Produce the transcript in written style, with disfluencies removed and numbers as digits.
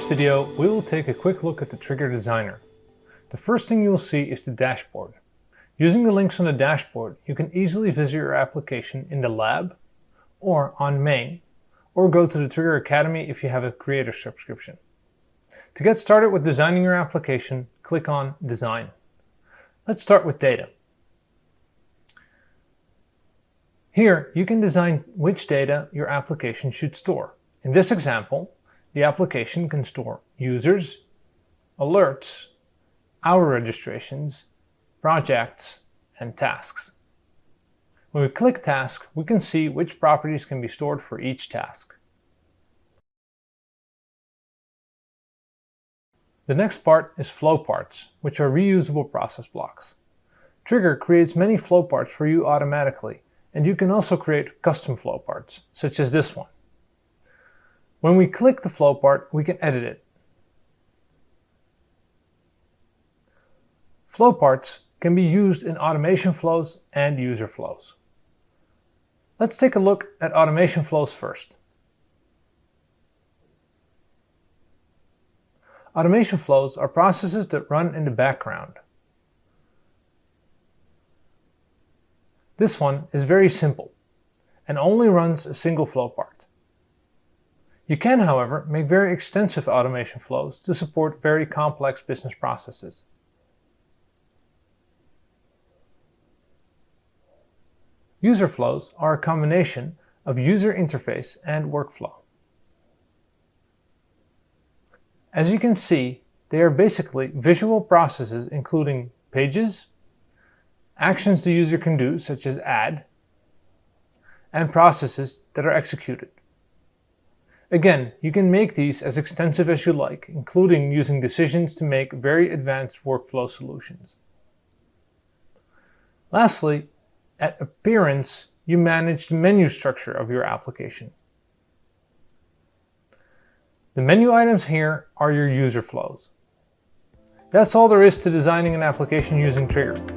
video, we will take a quick look at the Triggre Designer. The first thing you will see is the dashboard. Using the links on the dashboard, you can easily visit your application in the lab or on main, or go to the Triggre Academy if you have a creator subscription. To get started with designing your application, click on Design. Let's start with data. Here, you can design which data your application should store. In this example, the application can store users, alerts, hour registrations, projects, and tasks. When we click Task, we can see which properties can be stored for each task. The next part is flow parts, which are reusable process blocks. Triggre creates many flow parts for you automatically, and you can also create custom flow parts, such as this one. When we click the flow part, we can edit it. Flow parts can be used in automation flows and user flows. Let's take a look at automation flows first. Automation flows are processes that run in the background. This one is very simple and only runs a single flow part. You can, however, make very extensive automation flows to support very complex business processes. User flows are a combination of user interface and workflow. As you can see, they are basically visual processes including pages, actions the user can do such as add, and processes that are executed. Again, you can make these as extensive as you like, including using decisions to make very advanced workflow solutions. Lastly, at Appearance, you manage the menu structure of your application. The menu items here are your user flows. That's all there is to designing an application using Triggre.